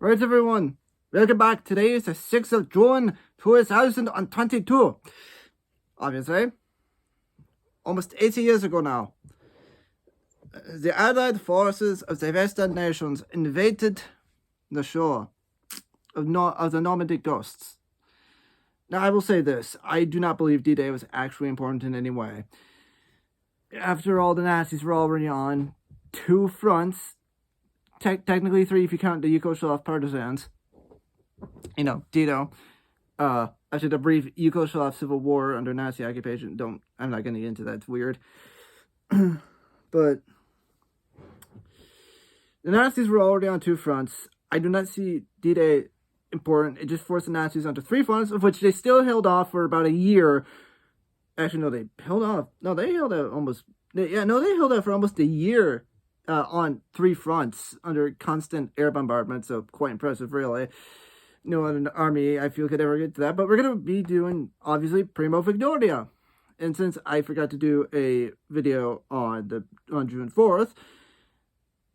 Right, everyone, welcome back. Today is the 6th of June 2022. Obviously, almost 80 years ago now, the Allied forces of the Western nations invaded the shore of the Normandy coasts. Now, I will say this, I do not believe D-Day was actually important in any way. After all, the Nazis were already on two fronts, technically three if you count the Yugoslav partisans. You know, Tito, after the brief Yugoslav civil war under Nazi occupation. I'm not going to get into that, it's weird. But the Nazis were already on two fronts. I do not see D-Day important. It just forced the Nazis onto three fronts, of which they still held off for about a year. Actually, no, they held off. No, they held out almost. They held out for almost a year on three fronts under constant air bombardment. So quite impressive, really. No other army I feel could ever get to that. But we're going to be doing, obviously, Primo Victoria. And since I forgot to do a video on June 4th,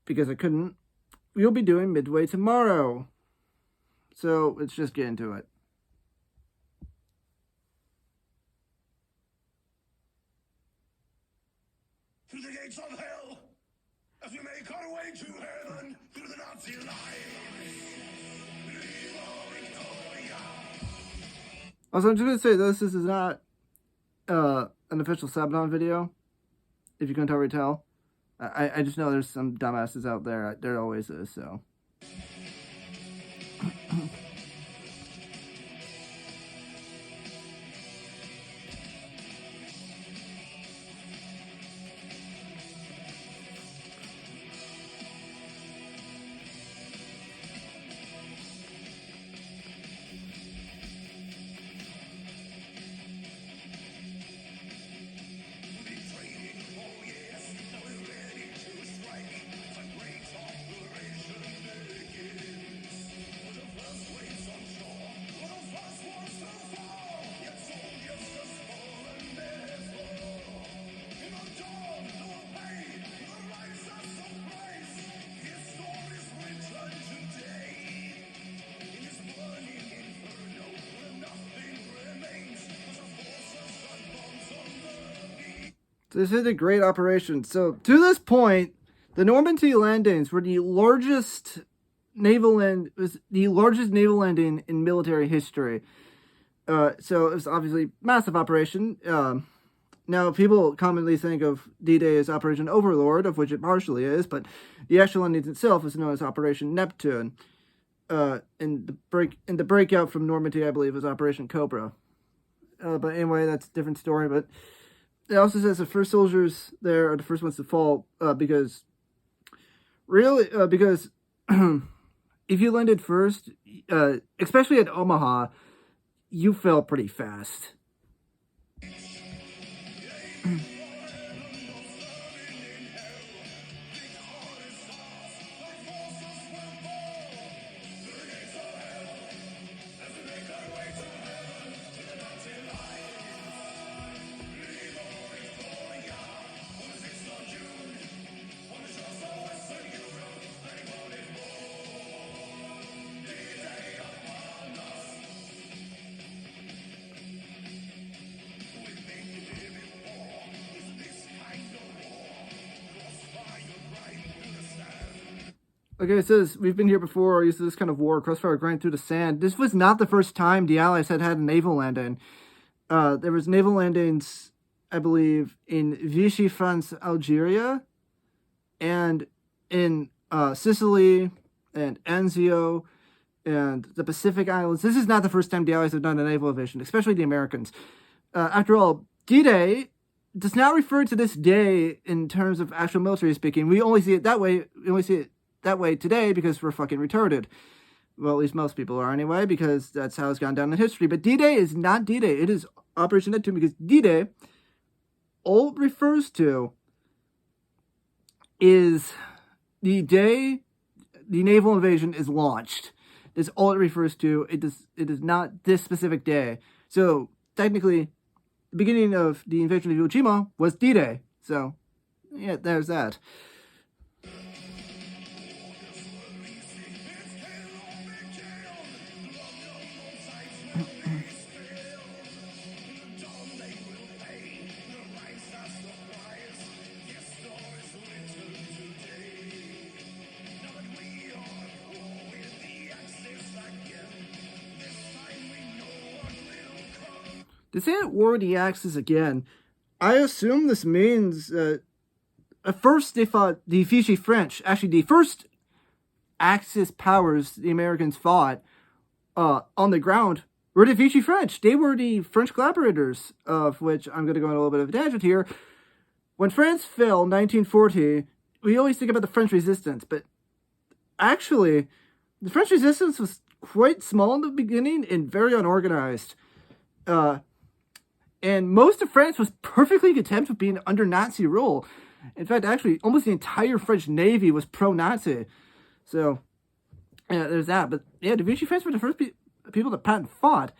because I couldn't, we'll be doing Midway tomorrow. So let's just get into it. Through the gates of hell, as we make our way to heaven, through the Nazi lines. Also, I'm just going to say this is not an official Sabaton video, if you couldn't already tell. I just know there's some dumbasses out there. There always is, so. This is a great operation. So, to this point, the Normandy landings were the largest naval landing in military history. So it was obviously a massive operation. Now, people commonly think of D-Day as Operation Overlord, of which it partially is, but the actual landing itself is known as Operation Neptune. And the breakout from Normandy, I believe, was Operation Cobra. But anyway, that's a different story. But it also says the first soldiers there are the first ones to fall because if you landed first, especially at Omaha, you fell pretty fast. Okay, it says, we've been here before, used to this kind of war, crossfire grind through the sand. This was not the first time the Allies had a naval landing. There was naval landings, I believe, in Vichy, France, Algeria, and in Sicily, and Anzio, and the Pacific Islands. This is not the first time the Allies have done a naval invasion, especially the Americans. After all, D-Day does not refer to this day in terms of actual military speaking. We only see it that way. We only see it that way today because we're fucking retarded. Well, at least most people are anyway, because that's how it's gone down in history. But D-Day is not D-Day. It is Operation Neptune, because D-Day, all it refers to is the day the naval invasion is launched. That's all it refers to. It is not this specific day. So, technically, the beginning of the invasion of Iwo Jima was D-Day. So, yeah, there's that. They say at war with the Axis again. I assume this means at first they fought the Vichy French. Actually, the first Axis powers the Americans fought on the ground were the Vichy French. They were the French collaborators, of which I'm going to go on a little bit of a tangent here. When France fell in 1940, we always think about the French resistance, but actually, the French resistance was quite small in the beginning and very unorganized. And most of France was perfectly content with being under Nazi rule. In fact, actually, almost the entire French Navy was pro-Nazi. So, yeah, there's that. But, yeah, the Vichy French were the first people that Patton fought.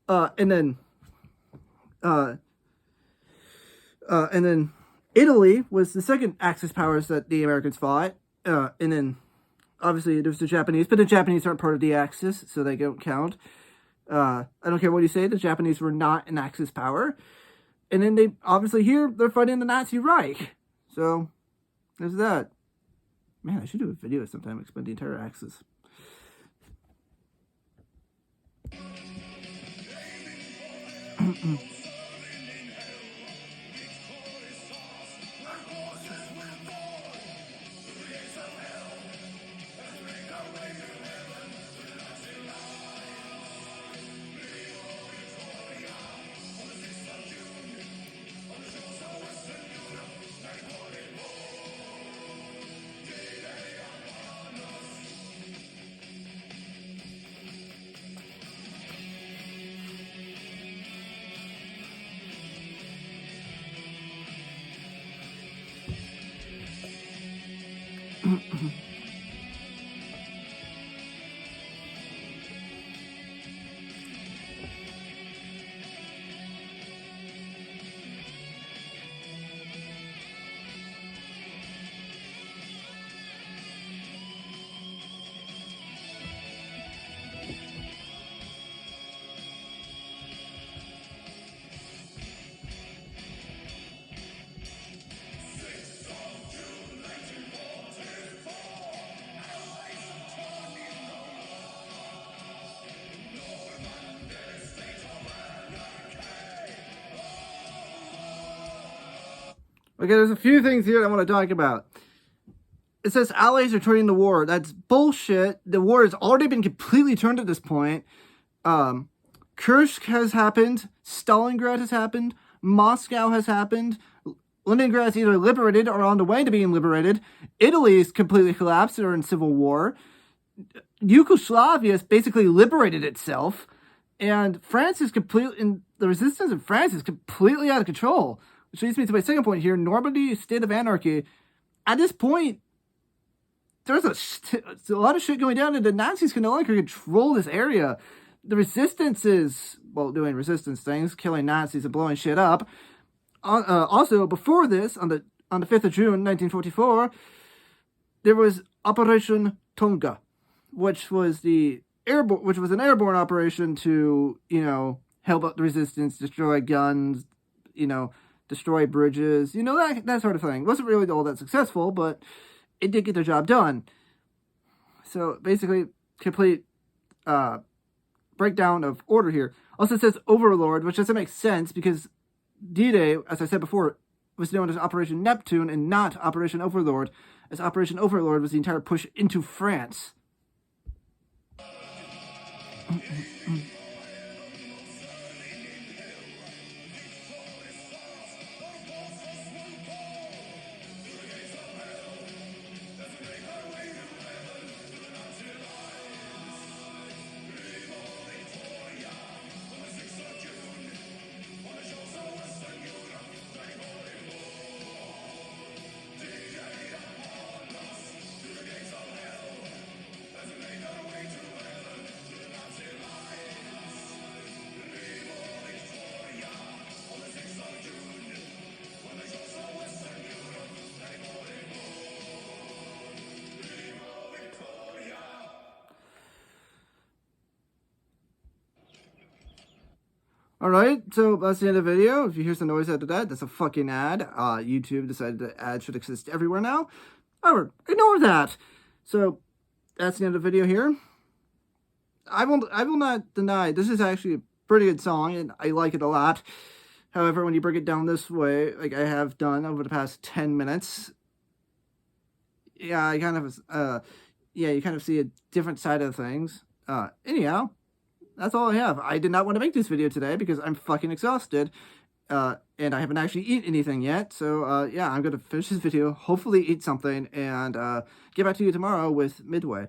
And then Italy was the second Axis powers that the Americans fought. And then, obviously, there was the Japanese. But the Japanese aren't part of the Axis, so they don't count. I don't care what you say, the Japanese were not an Axis power. And then they, obviously here, they're fighting the Nazi Reich. So, there's that. Man, I should do a video sometime explain the entire Axis. Okay, there's a few things here I want to talk about. It says allies are turning the war. That's bullshit. The war has already been completely turned at this point. Kursk has happened. Stalingrad has happened. Moscow has happened. Leningrad is either liberated or on the way to being liberated. Italy is completely collapsed or in civil war. Yugoslavia has basically liberated itself. And France is completely, and the resistance in France is completely out of control. Which leads me to my second point here. Normandy, state of anarchy. At this point, there's a lot of shit going down, and the Nazis can no longer control this area. The resistance is, well, doing resistance things, killing Nazis and blowing shit up. Also, before this, on the 5th of June, 1944, there was Operation Tonga, which was an airborne operation to, help out the resistance, destroy guns, destroy bridges, that sort of thing. It wasn't really all that successful, but it did get the job done. So basically, complete breakdown of order here. Also says Overlord, which doesn't make sense because D-Day, as I said before, was known as Operation Neptune and not Operation Overlord, as Operation Overlord was the entire push into France. Alright, so that's the end of the video. If you hear some noise after that, that's a fucking ad. YouTube decided that ads should exist everywhere now. However, ignore that. So, that's the end of the video here. I will not deny, this is actually a pretty good song, and I like it a lot. However, when you break it down this way, like I have done over the past 10 minutes, yeah, I kind of, you kind of see a different side of things. Anyhow, that's all I have. I did not want to make this video today because I'm fucking exhausted. And I haven't actually eaten anything yet. So, yeah, I'm going to finish this video, hopefully eat something, and get back to you tomorrow with Midway.